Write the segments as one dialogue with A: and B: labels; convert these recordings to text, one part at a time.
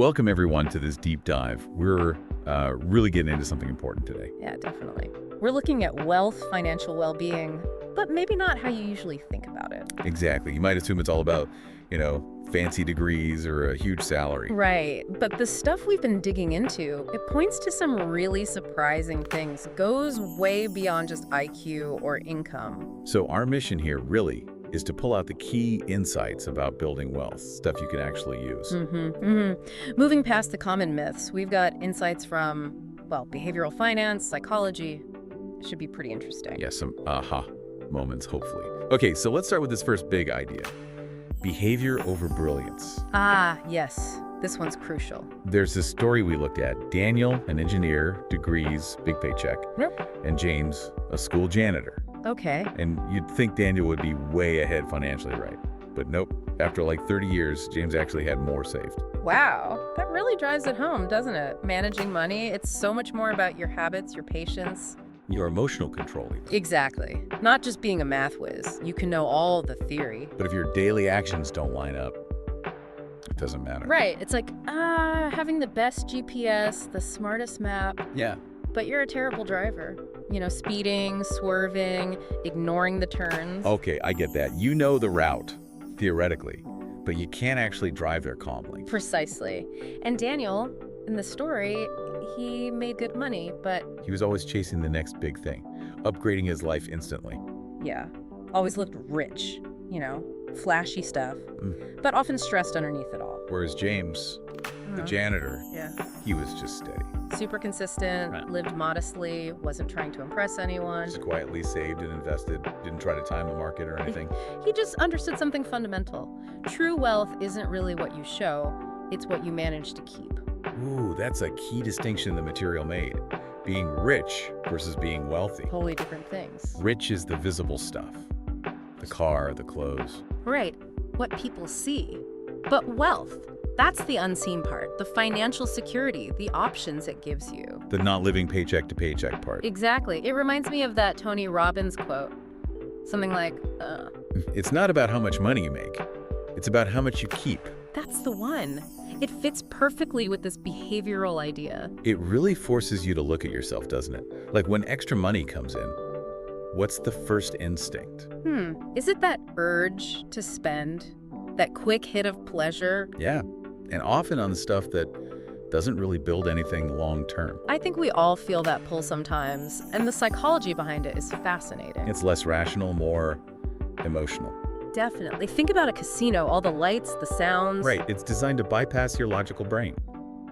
A: welcome everyone to this deep dive. We're really getting into something important today.
B: Yeah, definitely. We're looking at wealth, financial well-being, but maybe not how you usually think about it.
A: Exactly. You might assume it's all about, fancy degrees or a huge salary.
B: Right. But the stuff we've been digging into, it points to some really surprising things. Goes way beyond just IQ or income.
A: So our mission here really is to pull out the key insights about building wealth, stuff you can actually use.
B: Moving past the common myths, we've got insights from, well, behavioral finance, psychology. It should be pretty interesting.
A: Yeah, some aha moments, hopefully. Okay, so let's start with this first big idea. Behavior over brilliance.
B: Ah, yes. This one's crucial.
A: There's this story we looked at. Daniel, an engineer, degrees, big paycheck, and James, a school janitor.
B: Okay.
A: And you'd think Daniel would be way ahead financially, right? But nope. After like 30 years, James actually had more saved.
B: Wow. That really drives it home, doesn't it? Managing money, it's so much more about your habits, your patience.
A: Your emotional control, even.
B: Exactly. Not just being a math whiz. You can know all the theory.
A: But if your daily actions don't line up, it doesn't matter.
B: Right. It's like, having the best GPS, the smartest map,
A: Yeah.
B: but you're a terrible driver. Speeding, swerving, ignoring the turns.
A: Okay, I get that. You know the route, theoretically, but you can't actually drive there calmly.
B: Precisely. And Daniel, in the story, he made good money, but
A: He was always chasing the next big thing, upgrading his life instantly.
B: yeah, always looked rich, flashy stuff, but often stressed underneath it all.
A: Whereas James, the janitor,
B: Yeah.
A: he was just steady.
B: Super consistent,
A: Right.
B: lived modestly, wasn't trying to impress anyone.
A: Just quietly saved and invested, didn't try to time the market or anything.
B: He just understood something fundamental. True wealth isn't really what you show, it's what you manage to keep.
A: Ooh, that's a key distinction the material made. Being rich versus being wealthy.
B: Totally different things.
A: Rich is the visible stuff. The car, the clothes.
B: Right, what people see. But wealth, that's the unseen part, the financial security, the options it gives you.
A: The not living paycheck to paycheck part.
B: Exactly. It reminds me of that Tony Robbins quote. Something like,
A: It's not about how much money you make. It's about how much you keep.
B: that's the one. It fits perfectly with this behavioral idea.
A: It really forces you to look at yourself, doesn't it? Like when extra money comes in, what's the first instinct?
B: Is it that urge to spend? That quick hit of pleasure?
A: Yeah, and often on stuff that doesn't really build anything long term.
B: I think we all feel that pull sometimes, and the psychology behind it is fascinating.
A: It's less rational, more emotional.
B: Definitely. Think about a casino, all the lights, the sounds.
A: Right, it's designed to bypass your logical brain,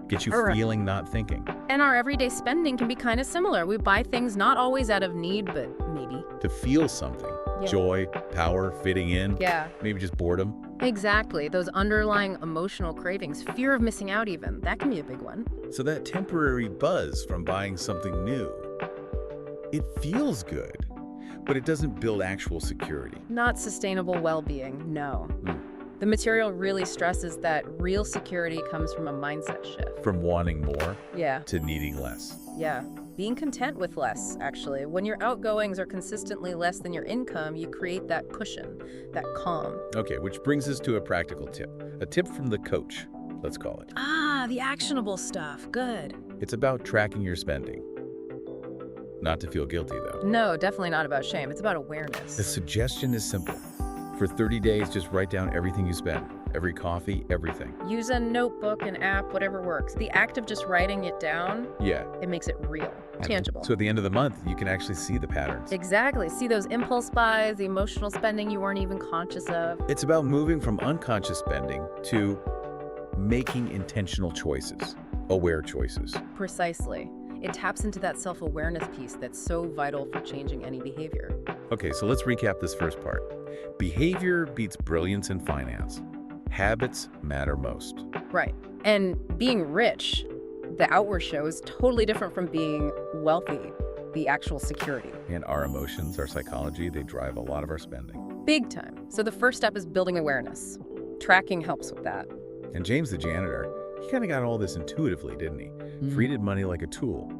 A: get you
B: Correct.
A: feeling, not thinking.
B: And our everyday spending can be kind of similar. We buy things not always out of need, but maybe.
A: To feel something,
B: Yeah.
A: joy, power, fitting in,
B: Yeah,
A: maybe just boredom.
B: exactly. Those underlying emotional cravings, fear of missing out even, that can be a big one.
A: So that temporary buzz from buying something new, it feels good, but it doesn't build actual security.
B: Not sustainable well-being, no. The material really stresses that real security comes from a mindset shift.
A: From wanting more
B: Yeah,
A: to needing less.
B: yeah. Being content with less, actually. When your outgoings are consistently less than your income, you create that cushion, that calm.
A: Okay, which brings us to a practical tip. A tip from the coach, let's call it.
B: Ah, the actionable stuff. Good.
A: It's about tracking your spending. Not to feel guilty, though.
B: No, definitely not about shame. It's about
A: The
B: awareness.
A: suggestion is simple. For 30 days, just write down everything you spend. Every coffee, everything.
B: Use a notebook, an app, whatever works. The act of just writing it down,
A: Yeah.
B: it makes it real, tangible.
A: So at the end of the month, you can actually see the patterns.
B: Exactly. See those impulse buys, the emotional spending you weren't even conscious of.
A: It's about moving from unconscious spending to making intentional choices, aware choices.
B: Precisely. It taps into that self-awareness piece that's so vital for changing any behavior.
A: Okay, so let's recap this first part. Behavior beats brilliance in finance. Habits matter most.
B: Right. And being rich, the outward show, is totally different from being wealthy, the actual security.
A: And our emotions, our psychology, they drive a lot of our spending.
B: Big time. So the first step is building awareness. Tracking helps with that.
A: And James the janitor, he kind of got all this intuitively, didn't he? Treated money like a tool.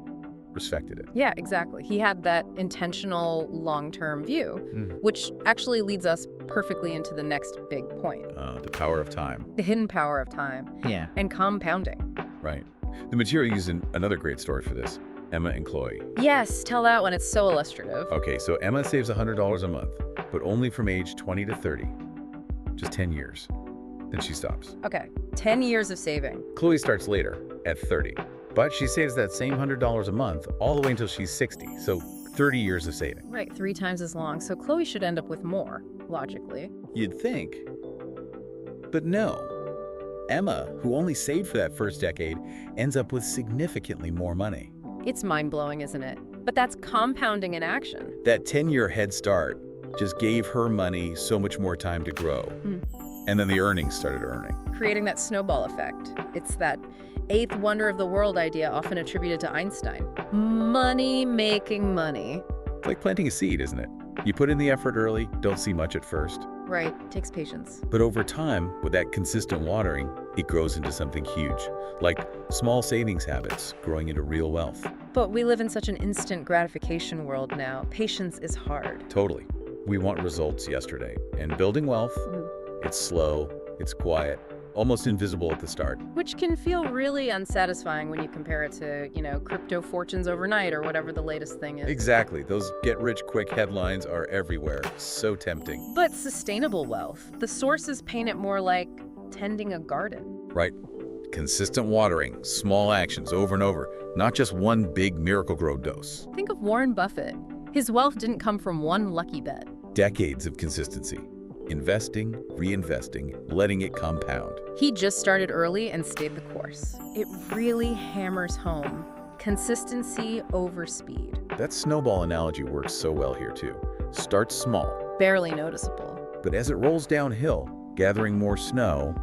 A: respected it.
B: Yeah, exactly. He had that intentional long-term view, which actually leads us perfectly into the next big point.
A: The power of time.
B: The hidden power of time.
C: Yeah.
B: And compounding.
A: Right. The material used in another great story for this, Emma and Chloe.
B: Yes, tell that one. It's so illustrative.
A: Okay, so Emma saves $100 a month, but only from age 20 to 30. Just 10 years. Then she stops.
B: Okay, 10 years of saving.
A: Chloe starts later, at 30. But she saves that same $100 a month all the way until she's 60, so 30 years of saving.
B: Right, 3 times as long. So Chloe should end up with more, logically.
A: You'd think. But no. Emma, who only saved for that first decade, ends up with significantly more money.
B: It's mind-blowing, isn't it? But that's compounding in action.
A: That 10-year head start just gave her money so much more time to grow. And then the earnings started earning.
B: Creating that snowball effect. It's that eighth wonder of the world idea often attributed to Einstein. Money making money.
A: It's like planting a seed, isn't it? You put in the effort early, don't see much at first.
B: Right, takes patience.
A: But over time, with that consistent watering, it grows into something huge, like small savings habits growing into real wealth.
B: But we live in such an instant gratification world now. Patience is hard.
A: Totally. We want results yesterday. And building wealth, it's slow, it's quiet, almost invisible at the start.
B: Which can feel really unsatisfying when you compare it to, crypto fortunes overnight or whatever the latest thing is.
A: Exactly. Those get-rich-quick headlines are everywhere. So tempting.
B: But sustainable wealth, the sources paint it more like tending a garden.
A: Right. Consistent watering, small actions over and over, not just one big Miracle-Grow dose.
B: Think of Warren Buffett. His wealth didn't come from one lucky bet.
A: Decades of consistency. Investing, reinvesting, letting it compound.
B: He just started early and stayed the course. It really hammers home. Consistency over speed.
A: That snowball analogy works so well here too. Start small.
B: Barely noticeable.
A: But as it rolls downhill, gathering more snow,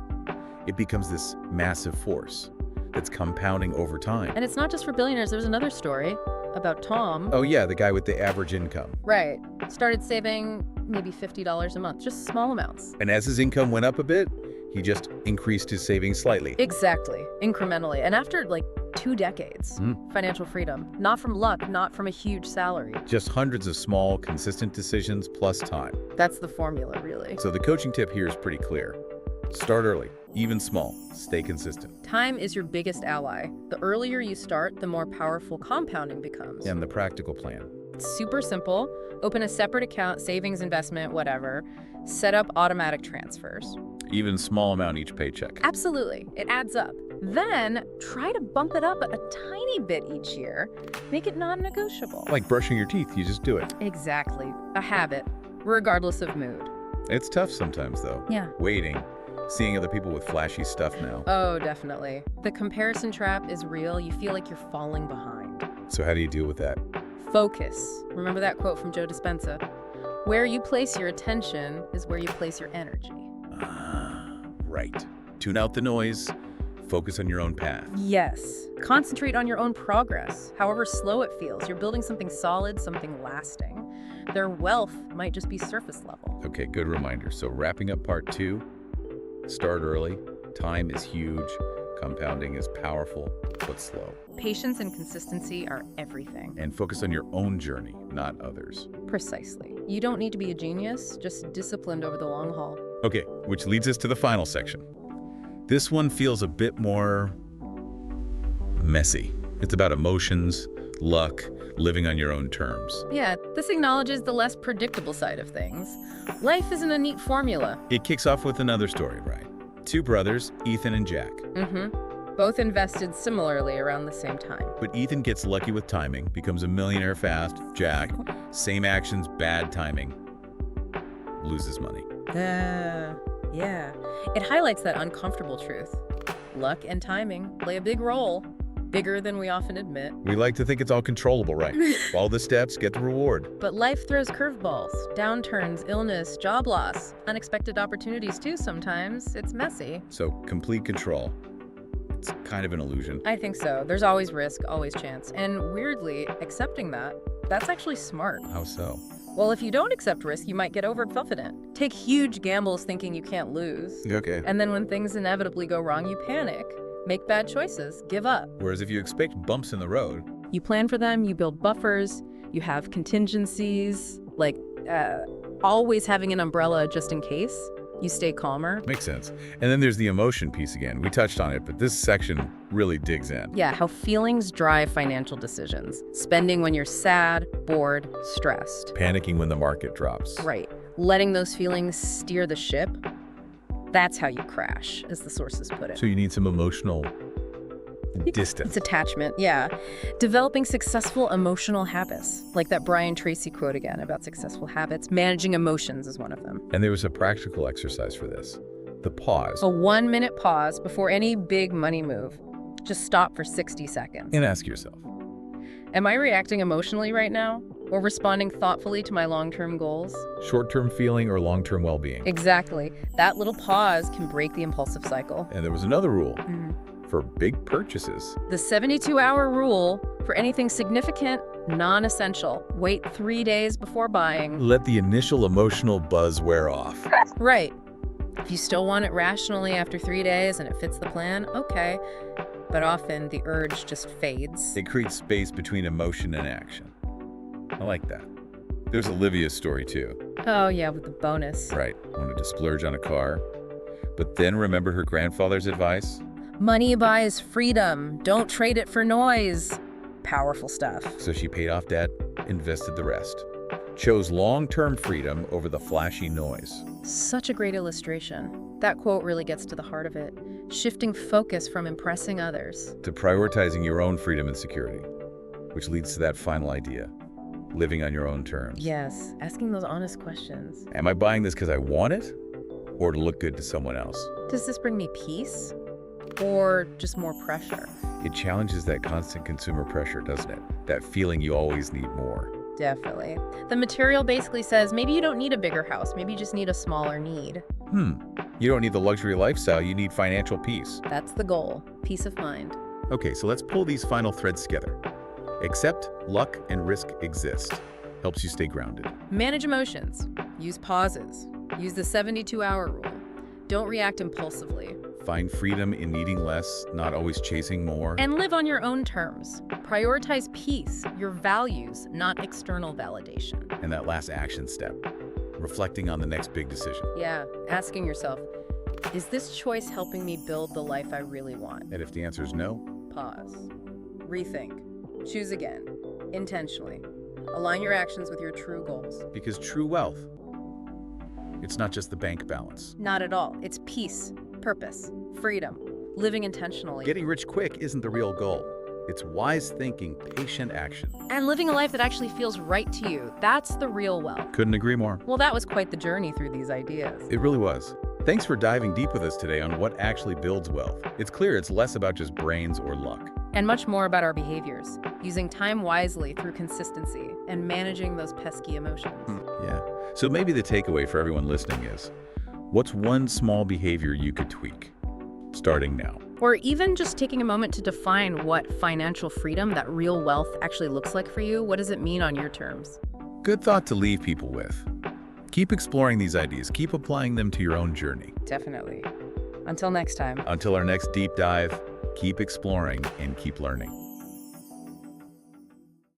A: it becomes this massive force that's compounding over time.
B: And it's not just for billionaires. There's another story about Tom.
A: Oh yeah, the guy with the average income.
B: Right. Started saving maybe $50 a month, just small amounts.
A: And as his income went up a bit, he just increased his savings slightly.
B: Exactly, incrementally. And after like 2 decades, financial freedom, not from luck, not from a huge salary.
A: Just hundreds of small, consistent decisions plus time.
B: That's the formula, really.
A: So the coaching tip here is pretty clear. Start early, even small, stay consistent.
B: Time is your biggest ally. The earlier you start, the more powerful compounding becomes.
A: And the practical plan.
B: It's super simple. Open a separate account, savings, investment, whatever. Set up automatic transfers.
A: Even small amount each paycheck.
B: Absolutely. It adds up. Then try to bump it up a tiny bit each year. Make it non-negotiable.
A: Like brushing your teeth, you just do it.
B: Exactly. A habit, regardless of mood.
A: It's tough sometimes though.
B: Yeah.
A: Waiting, seeing other people with flashy stuff now.
B: Oh, definitely. The comparison trap is real. You feel like you're falling behind.
A: So how do you deal with that?
B: Focus. Remember that quote from Joe Dispenza? Where you place your attention is where you place your energy.
A: Right. Tune out the noise. Focus on your own path.
B: Yes. Concentrate on your own progress. However slow it feels, you're building something solid, something lasting. Their wealth might just be surface level.
A: Okay, good reminder. So wrapping up part 2, start early. Time is huge. Compounding is powerful, but slow.
B: Patience and consistency are everything.
A: And focus on your own journey, not others.
B: Precisely. You don't need to be a genius, just disciplined over the long haul.
A: Okay, which leads us to the final section. This one feels a bit more messy. It's about emotions, luck, living on your own terms.
B: Yeah, this acknowledges the less predictable side of things. Life isn't a neat formula.
A: It kicks off with another story, right? 2 brothers, Ethan and Jack.
B: Both invested similarly around the same time.
A: But Ethan gets lucky with timing, becomes a millionaire fast. Jack, same actions, bad timing, loses money.
B: Yeah. It highlights that uncomfortable truth. Luck and timing play a big role, bigger than we often admit.
A: We like to think it's all controllable, right? Follow the steps, get the reward.
B: But life throws curveballs, downturns, illness, job loss, unexpected opportunities too sometimes. It's messy.
A: So complete control. It's kind of an illusion.
B: I think so. There's always risk, always chance. And weirdly, accepting that's actually smart.
A: How so?
B: Well, if you don't accept risk, you might get overconfident. Take huge gambles thinking you can't lose.
A: Okay.
B: And then when things inevitably go wrong, you panic. Make bad choices. Give up.
A: Whereas if you expect bumps in the road,
B: You plan for them, you build buffers, you have contingencies, like always having an umbrella just in case. You stay calmer.
A: Makes sense. And then there's the emotion piece again. We touched on it, but this section really digs in.
B: Yeah, how feelings drive financial decisions. Spending when you're sad, bored, stressed.
A: Panicking when the market drops.
B: Right. Letting those feelings steer the ship. That's how you crash, as the sources put it.
A: So you need some emotional distance.
B: It's attachment, yeah. Developing successful emotional habits, like that Brian Tracy quote again about successful habits. Managing emotions is one of them.
A: And there was a practical exercise for this. The pause.
B: A 1-minute pause before any big money move. Just stop for 60 seconds.
A: And ask yourself,
B: am I reacting emotionally right now? Or responding thoughtfully to my long-term goals?
A: short-term feeling or long-term well-being?
B: Exactly. That little pause can break the impulsive cycle.
A: And there was another rule for big purchases.
B: The 72-hour rule for anything significant, non-essential. Wait 3 days before buying.
A: Let the initial emotional buzz wear off.
B: Right. If you still want it rationally after 3 days and it fits the plan, okay. But often the urge just fades.
A: It creates space between emotion and action. I like that. There's Olivia's story too.
B: Oh yeah, with the bonus.
A: Right, wanted to splurge on a car, but then remembered her grandfather's advice.
B: Money buys freedom. Don't trade it for noise. Powerful stuff.
A: So she paid off debt, invested the rest. Chose long-term freedom over the flashy noise.
B: Such a great illustration. That quote really gets to the heart of it. Shifting focus from impressing others
A: To prioritizing your own freedom and security, which leads to that final idea, living on your own terms.
B: Yes, asking those honest questions.
A: Am I buying this because I want it or to look good to someone else?
B: Does this bring me peace or just more pressure?
A: It challenges that constant consumer pressure, doesn't it? That feeling you always need more.
B: Definitely. The material basically says maybe you don't need a bigger house, maybe you just need a smaller need.
A: You don't need the luxury lifestyle, you need financial peace.
B: That's the goal, peace of mind.
A: Okay, so let's pull these final threads together. Accept, luck, and risk exist. Helps you stay grounded.
B: Manage emotions. Use pauses. Use the 72-hour rule. Don't react impulsively.
A: Find freedom in needing less, not always chasing more.
B: And live on your own terms. Prioritize peace, your values, not external validation.
A: And that last action step, reflecting on the next big decision.
B: Yeah, asking yourself, is this choice helping me build the life I really want?
A: And if the answer is no,
B: Pause. Rethink. Choose again. Intentionally. Align your actions with your true goals.
A: because true wealth, it's not just the bank balance.
B: Not at all. It's peace, purpose, freedom, living intentionally.
A: Getting rich quick isn't the real goal. It's wise thinking, patient action.
B: And living a life that actually feels right to you. That's the real wealth.
A: Couldn't agree more.
B: Well, that was quite the journey through these ideas.
A: It really was. Thanks for diving deep with us today on what actually builds wealth. It's clear it's less about just brains or luck.
B: And much more about our behaviors, using time wisely through consistency and managing those pesky emotions.
A: Yeah. So maybe the takeaway for everyone listening is, what's one small behavior you could tweak, starting now?
B: Or even just taking a moment to define what financial freedom, that real wealth, actually looks like for you. What does it mean on your terms?
A: Good thought to leave people with. Keep exploring these ideas. Keep applying them to your own journey.
B: Definitely. Until next time.
A: Until our next deep dive, keep exploring and keep learning.